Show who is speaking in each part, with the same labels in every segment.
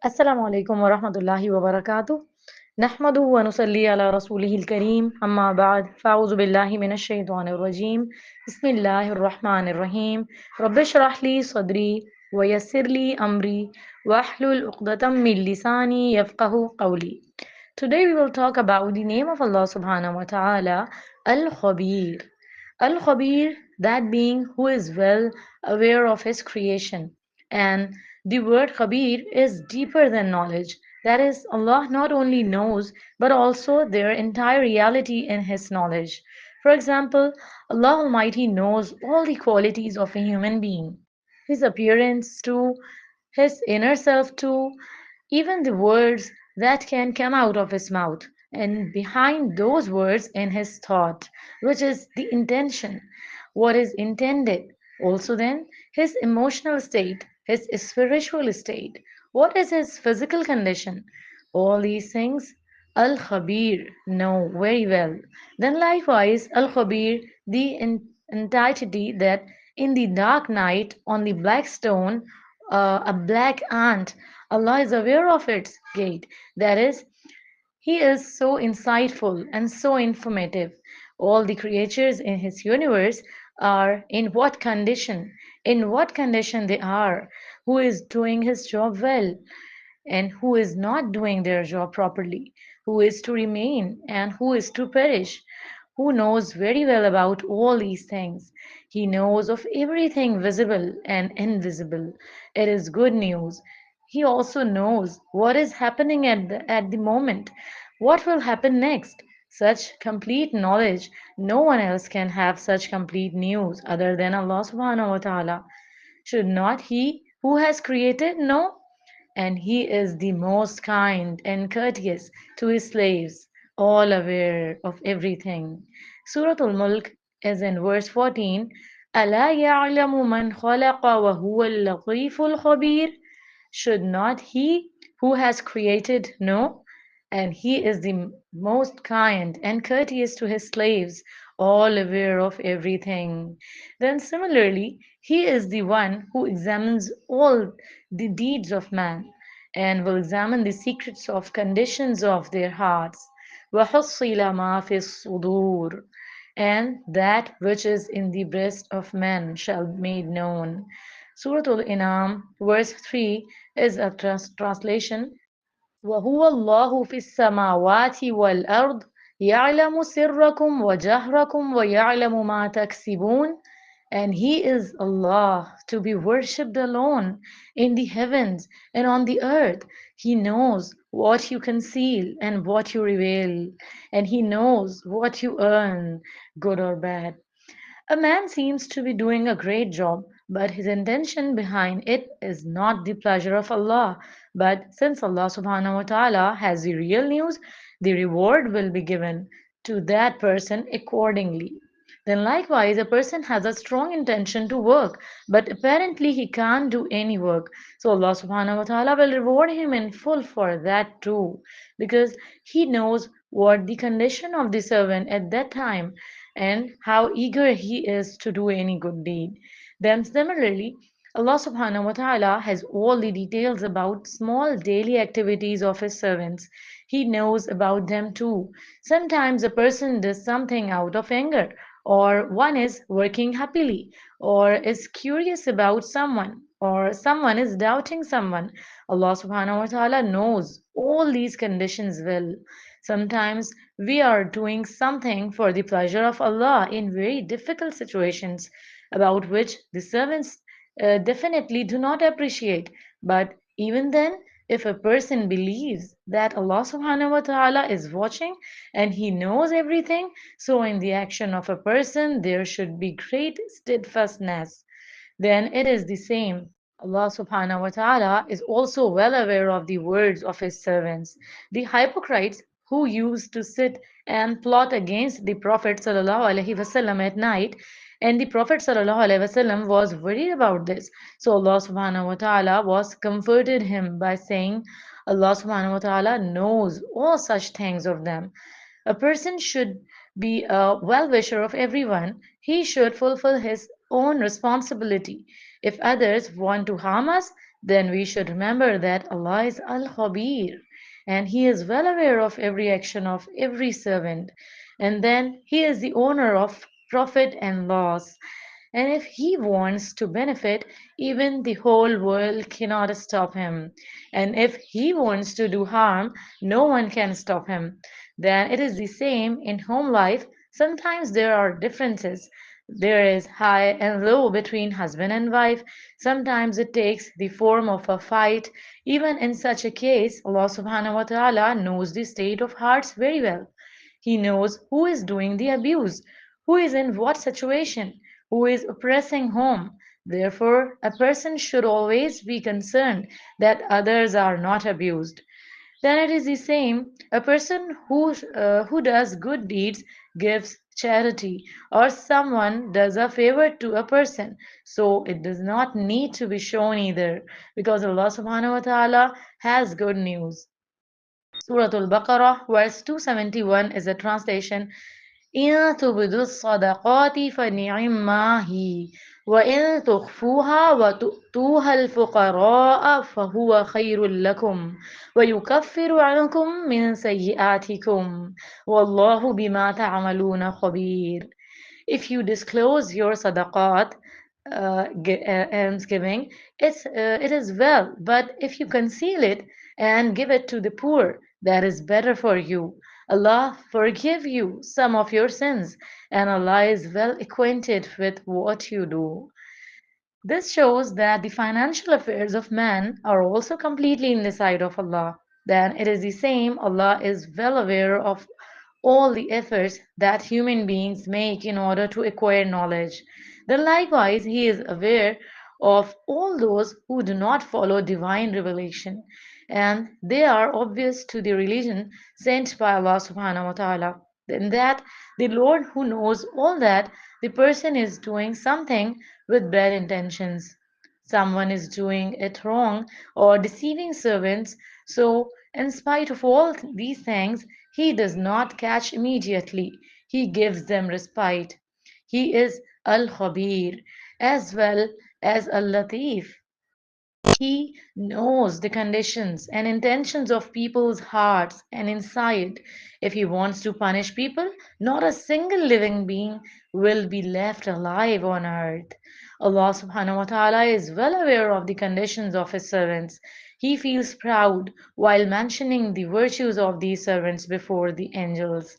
Speaker 1: السلام عليكم ورحمة الله وبركاته. نحمده ونصلي على رسوله الكريم، أما بعد فأعوذ بالله من الشيطان الرجيم. بسم الله الرحمن الرحيم. رب اشرح لي صدري ويسر لي أمري واحلل عقدة من لساني يفقه قولي. Today we will talk about the name of Allah subhanahu wa ta'ala, Al-Khabeer. Al-Khabeer, that being who is well aware of his creation. And the word Khabir is deeper than knowledge. That is, Allah not only knows, but also their entire reality in His knowledge. For example, Allah Almighty knows all the qualities of a human being, His appearance too, His inner self too, even the words that can come out of His mouth, and behind those words in His thought, which is the intention, what is intended. Also, then, his emotional state, his spiritual state, what is his physical condition. All these things Al Khabir know very well. Then, likewise, Al Khabir, the entity that in the dark night on the black stone, a black ant, Allah is aware of its gait. That is, he is so insightful and so informative. All the creatures in his universe are in what condition, they are, who is doing his job well, and who is not doing their job properly, who is to remain and who is to perish, who knows very well about all these things. He knows of everything visible and invisible. It is good news. He also knows what is happening at the moment, what will happen next. Such complete knowledge, no one else can have such complete news other than Allah subhanahu wa ta'ala. Should not He who has created know? And He is the most kind and courteous to His slaves, all aware of everything. Surah Al-Mulk is in verse 14. أَلَا يَعْلَمُ مَنْ خَلَقَ وَهُوَ اللَّطِيفُ الْخَبِيرُ. Should not He who has created know? And He is the most kind and courteous to His slaves, all aware of everything. Then similarly, He is the one who examines all the deeds of man and will examine the secrets of conditions of their hearts. وَحُصِّلَ مَا فِي الصُّدُورِ. And that which is in the breast of men shall be made known. Surah Al-In'am, verse 3 is a translation. وهو الله في السماوات والأرض يعلم سركم وجهركم ويعلم ما تكسبون. And He is Allah to be worshipped alone in the heavens and on the earth. He knows what you conceal and what you reveal, and He knows what you earn, good or bad. A man seems to be doing a great job, but his intention behind it is not the pleasure of Allah. But since Allah subhanahu wa ta'ala has the real news, the reward will be given to that person accordingly. Then likewise, a person has a strong intention to work, but apparently he can't do any work. So Allah subhanahu wa ta'ala will reward him in full for that too, because He knows what the condition of the servant at that time and how eager he is to do any good deed. Then similarly, Allah subhanahu wa ta'ala has all the details about small daily activities of his servants. He knows about them too. Sometimes a person does something out of anger, or one is working happily, or is curious about someone, or someone is doubting someone. Allah subhanahu wa ta'ala knows all these conditions well. Sometimes we are doing something for the pleasure of Allah in very difficult situations about which the servants definitely do not appreciate. But even then, if a person believes that Allah subhanahu wa ta'ala is watching and He knows everything, so in the action of a person there should be great steadfastness. Then it is the same. Allah subhanahu wa ta'ala is also well aware of the words of His servants. The hypocrites who used to sit and plot against the Prophet sallallahu alaihi wasallam at night, and the Prophet sallallahu alaihi wasallam was worried about this. So Allah subhanahu wa ta'ala was comforted him by saying, Allah subhanahu wa ta'ala knows all such things of them. A person should be a well wisher of everyone. He should fulfill his own responsibility. If others want to harm us, then we should remember that Allah is Al-Khabeer and He is well aware of every action of every servant. And then He is the owner of profit and loss. And if He wants to benefit, even the whole world cannot stop Him. And if He wants to do harm, no one can stop Him. Then it is the same in home life. Sometimes there are differences. There is high and low between husband and wife. Sometimes it takes the form of a fight. Even in such a case, Allah subhanahu wa ta'ala knows the state of hearts very well. He knows who is doing the abuse, who is in what situation, who is oppressing whom. Therefore, a person should always be concerned that others are not abused. Then it is the same. A person who does good deeds gives charity, or someone does a favor to a person. So it does not need to be shown either, because Allah subhanahu wa ta'ala has good news. Surah Al-Baqarah, verse 271 is a translation. إن تبدوا الصدقات فنعما هي وإن تخفوها وتؤتوها الفقراء فهو خير لكم ويكفر عنكم من سيئاتكم والله بما تعملون خبير. If you disclose your sadaqat, almsgiving, it is well. But if you conceal it and give it to the poor, that is better for you. Allah forgive you some of your sins, and Allah is well acquainted with what you do. This shows that the financial affairs of man are also completely in the sight of Allah. Then it is the same, Allah is well aware of all the efforts that human beings make in order to acquire knowledge. Then likewise, He is aware of all those who do not follow divine revelation, and they are obvious to the religion sent by Allah subhanahu wa ta'ala. Then that the Lord who knows all that the person is doing something with bad intentions. Someone is doing it wrong or deceiving servants. So, in spite of all these things, He does not catch immediately. He gives them respite. He is Al Khabir as well as Al Latif. He knows the conditions and intentions of people's hearts and inside. If he wants to punish people, not a single living being will be left alive on earth. Allah subhanahu wa ta'ala is well aware of the conditions of his servants. He feels proud while mentioning the virtues of these servants before the angels.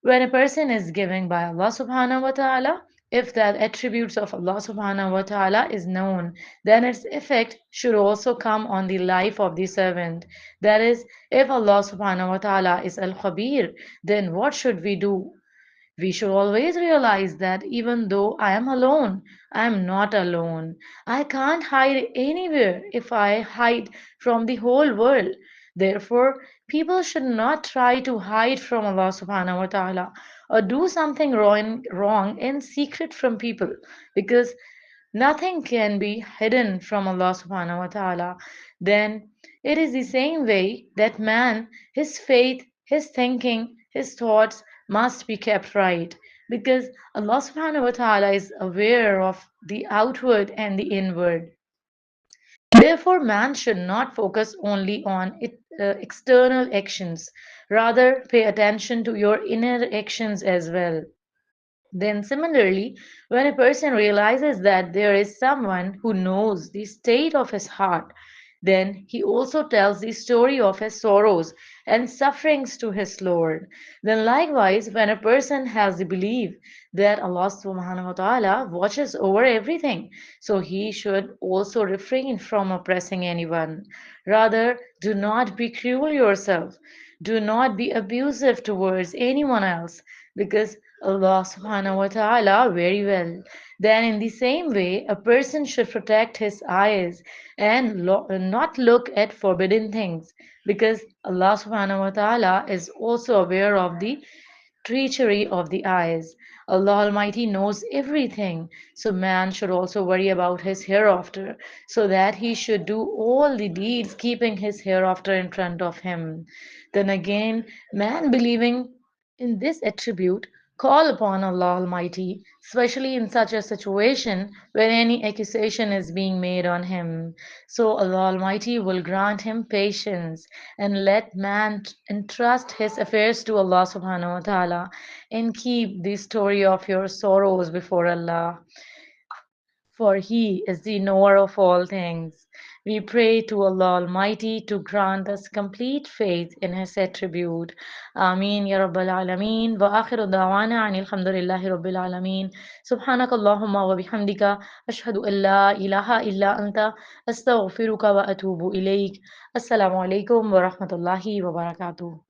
Speaker 1: When a person is giving by Allah subhanahu wa ta'ala, if that attributes of Allah subhanahu wa ta'ala is known, then its effect should also come on the life of the servant. That is, if Allah subhanahu wa ta'ala is Al-Khabir, then what should we do? We should always realize that even though I am alone, I am not alone. I can't hide anywhere if I hide from the whole world. Therefore, people should not try to hide from Allah subhanahu wa ta'ala or do something wrong in secret from people, because nothing can be hidden from Allah subhanahu wa ta'ala. Then it is the same way that man, his faith, his thinking, his thoughts must be kept right, because Allah subhanahu wa ta'ala is aware of the outward and the inward. Therefore, man should not focus only on external actions, rather, pay attention to your inner actions as well. Then, similarly, when a person realizes that there is someone who knows the state of his heart, then he also tells the story of his sorrows and sufferings to his Lord. Then, likewise, when a person has the belief that Allah subhanahu wa ta'ala watches over everything, so he should also refrain from oppressing anyone. Rather, do not be cruel yourself. Do not be abusive towards anyone else, because Allah subhanahu wa ta'ala very well. Then, in the same way, a person should protect his eyes and not look at forbidden things, because Allah subhanahu wa ta'ala is also aware of the treachery of the eyes. Allah Almighty knows everything, so man should also worry about his hereafter, so that he should do all the deeds keeping his hereafter in front of him. Then again, man believing in this attribute Call upon Allah Almighty, especially in such a situation where any accusation is being made on him. So Allah Almighty will grant him patience and let man entrust his affairs to Allah subhanahu wa ta'ala and keep the story of your sorrows before Allah, for He is the knower of all things. We pray to Allah Almighty to grant us complete faith in His attribute. Ameen Ya Rabbal Alameen. Wa akhiru da'wana anil hamdulillahi Rabbil Alameen. Subhanak Allahumma wa bihamdika. Ashhadu an la ilaha illa anta. Astaghfiruka wa atubu ilayk. Assalamu alaikum wa rahmatullahi wa barakatuh.